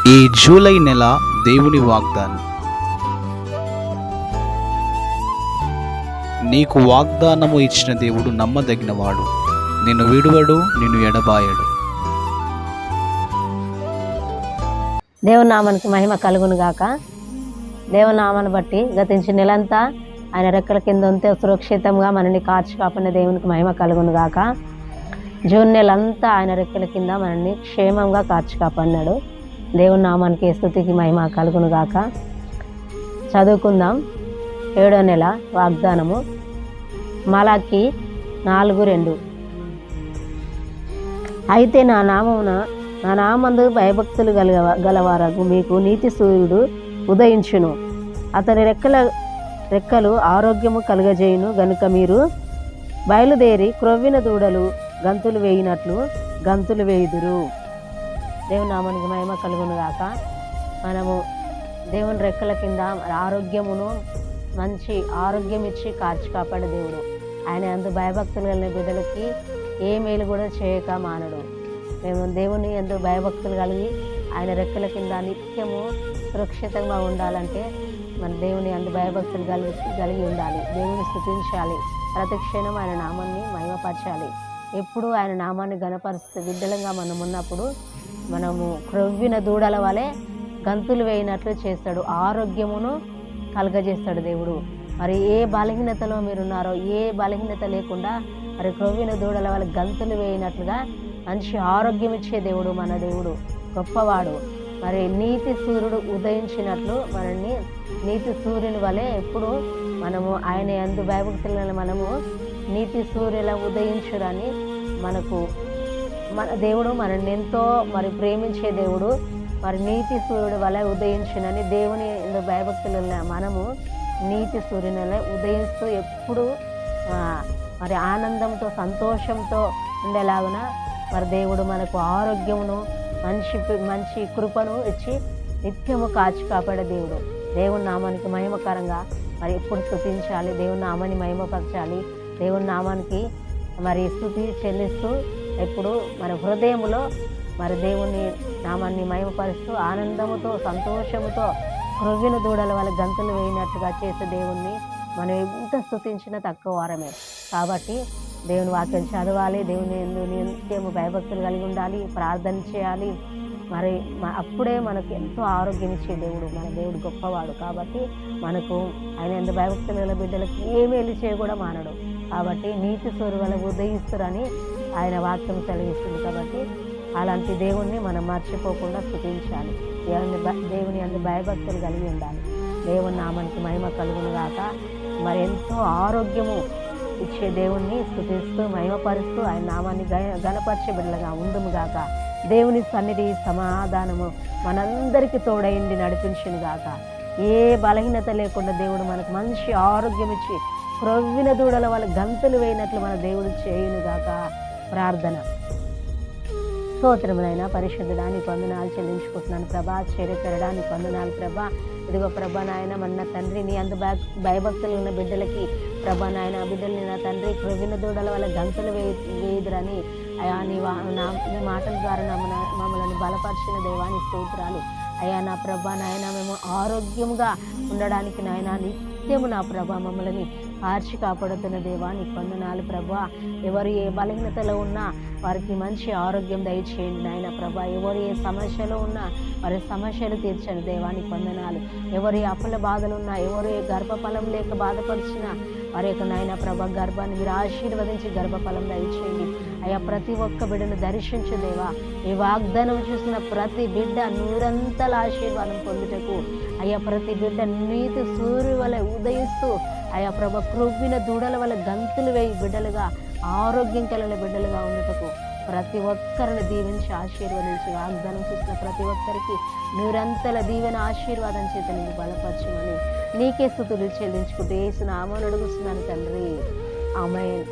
ఈ జూలై నెల దేవుని వాగ్దానం. నీకు వాగ్దానము ఇచ్చిన దేవుడు నమ్మదగినవాడు, నిన్ను విడువడు, నిన్ను ఎడబాయడు. దేవుని నామానికి మహిమ కలుగును గాక. దేవుని నామాన్ని బట్టి గతించిన నెలంతా ఆయన రెక్కల కింద ఉంటే సురక్షితంగా మనల్ని కాచి కాపాడిన దేవునికి మహిమ కలుగును గాక. జూన్ నెలంతా ఆయన రెక్కల కింద మనల్ని క్షేమంగా కాచి కాపాడినాడు. దేవుని నామానికి స్తుతికి మహిమ కలుగును గాక. చదువుకుందాం. 7వ నెల వాగ్దానము. మలాకి 4:2. అయితే నా నామందు భయభక్తులు గలవారగు మీకు నీతి సూర్యుడు ఉదయించును, అతని రెక్కలు ఆరోగ్యము కలుగజేయును గనుక మీరు బయలుదేరి క్రొవ్విన దూడలు గంతులు వేయినట్లు గంతులు వేయుదురు. దేవుని నామానికి మహిమ కలుగును గాక. మనము దేవుని రెక్కల కింద ఆరోగ్యమును, మంచి ఆరోగ్యం ఇచ్చి కాచి కాపాడే దేవుడు. ఆయన అందు భయభక్తులు కలిగిన బిడ్డలకి ఏ మేలు కూడా చేయక మానడు. మేము దేవుని ఎందు భయభక్తులు కలిగి ఆయన రెక్కల కింద నిత్యము సురక్షితంగా ఉండాలంటే మన దేవుని అందు భయభక్తులు కలిగి ఉండాలి. దేవుని స్తుతించాలి. ప్రతి క్షణం ఆయన నామాన్ని మహిమపరచాలి. ఎప్పుడు ఆయన నామాన్ని గణపరుస్తూ బిడ్డలంగా మనం ఉన్నప్పుడు మనము క్రొవ్విన దూడల వలె గంతులు వేయినట్లు చేస్తాడు. ఆరోగ్యమును కలుగజేస్తాడు దేవుడు. మరి ఏ బలహీనతలో మీరున్నారో, ఏ బలహీనత లేకుండా మరి క్రొవ్విన దూడల వల్ల గంతులు వేయినట్లుగా మంచి ఆరోగ్యం ఇచ్చే దేవుడు మన దేవుడు, గొప్పవాడు. మరి నీతి సూర్యుడు ఉదయించినట్లు మనల్ని నీతి సూర్యుని వలె ఎప్పుడు మనము ఆయన యందు భయభక్తులను మనము నీతి సూర్యుల ఉదయించురని మన దేవుడు మనల్ని ఎంతో మరి ప్రేమించే దేవుడు. మరి నీతి సూర్యుడు వలె ఉదయించునని దేవుని భయభక్తులను మనము నీతి సూర్యుని వలె ఉదయిస్తూ ఎప్పుడు మరి ఆనందంతో సంతోషంతో ఉండేలాగున మరి దేవుడు మనకు ఆరోగ్యమును, మంచి కృపను ఇచ్చి నిత్యము కాచి కాపాడే దేవుడు. దేవుని నామానికి మహిమకరంగా మరి ఎప్పుడు స్తుతించాలి, దేవుని నామాన్ని మహిమపరచాలి. దేవుని నామానికి మరి స్తుతి చెల్లిస్తూ ఎప్పుడు మన హృదయములో మరి దేవుని నామాన్ని మహిమపరుస్తూ ఆనందముతో సంతోషముతో క్రొవ్విన దూడల వల్ల గంతులు వేయినట్టుగా చేసే దేవుణ్ణి మనం ఎంత స్తుతించినా తక్కువ వారమే. కాబట్టి దేవుని వాక్యం చదవాలి, దేవుని నిత్యము భయభక్తులు కలిగి ఉండాలి, ప్రార్థన చేయాలి. మరి అప్పుడే మనకు ఎంతో ఆరోగ్యం ఇచ్చే దేవుడు, మన దేవుడు గొప్పవాడు. కాబట్టి మనకు ఆయన ఎంత భయభక్తులు గల బిడ్డలకి ఏమేలు చేయ కూడా మానడు. కాబట్టి నీతి సూర్యుల వల్ల ఉదయిస్తురని ఆయన వాక్యం సెలవిస్తుంది. కాబట్టి అలాంటి దేవుణ్ణి మనం మర్చిపోకుండా స్తుతించాలి. దేవుని అందు భయభక్తులు కలిగి ఉండాలి. దేవుని నామానికి మహిమ కలుగును గాక. మరి ఎంతో ఆరోగ్యము ఇచ్చే దేవుణ్ణి స్తుతిస్తూ మహిమపరుస్తూ ఆయన నామాన్ని గణపరిచే బిడ్డలుగా ఉందుము గాక. దేవుని సన్నిధి సమాధానము మనందరికీ తోడైండి నడిపించును గాక. ఏ బలహీనత లేకుండా దేవుడు మనకు మంచి ఆరోగ్యం ఇచ్చి క్రొవ్విన దూడల వల్ల గంతులు వేయినట్లు మన దేవుడు చేయును గాక. ప్రార్థన. స్తోత్రములైన పరిశుద్ధుడానికి వందనాలు చెల్లించుకుంటున్నాను ప్రభా. చేరేపెరడానికి వందనాలు ప్రభా. ఇదిగో ప్రభా నాయన మన తండ్రి నీ అందు భయభక్తులు ఉన్న బిడ్డలకి ప్రభా నాయన బిడ్డల్ని నా తండ్రి క్రొవ్విన దూడల వల్ల గంతులు వేయుదురని అయా నీ మాటల ద్వారా మమ్మల్ని బలపరిచిన దేవాని స్తోత్రాలు. అయా నా ప్రభా నాయన మేము ఆరోగ్యంగా ఉండడానికి నాయన నిత్యము నా ప్రభా మమ్మల్ని కాచి కాపాడుతున్న దేవా నీకు వందనాలు ప్రభా. ఎవరు ఏ బలహీనతలో ఉన్నా వారికి మంచి ఆరోగ్యం దయచేయండి నాయన ప్రభా. ఎవరు ఏ సమస్యలో ఉన్నా వారి సమస్యలు తీర్చండి దేవా నీకు వందనాలు. ఎవరు ఏ అప్పుల బాధలు ఉన్నా, ఎవరు ఏ గర్భఫలం లేక బాధపరిచినా వారి యొక్క నాయన ప్రభా గర్భాన్ని మీరు ఆశీర్వదించి గర్భఫలం దయచేయండి అయ్యా. ప్రతి ఒక్క బిడ్డను దర్శించు దేవా. ఈ వాగ్దానం చూసిన ప్రతి బిడ్డ నూరంతల ఆశీర్వాదం పొందుటకు అయ్యా, ప్రతి బిడ్డ నీతి సూర్యుని వలె ఉదయిస్తూ అయ్యా ప్రభా క్రొవ్విన దూడల వల్ల గంతులు వేయి బిడ్డలుగా, ఆరోగ్యం కలిగిన బిడ్డలుగా ఉండటకు ప్రతి ఒక్కరిని దీవించి ఆశీర్వదించి వాగ్దానం చూసిన ప్రతి ఒక్కరికి నిరంతర దీవెన ఆశీర్వాదం చేత నీకు బలపరచమని నీకే స్తుతులు చెల్లించుకుంటూ యేసు నామమున అడుగుతున్నాను తండ్రి. ఆమేన్.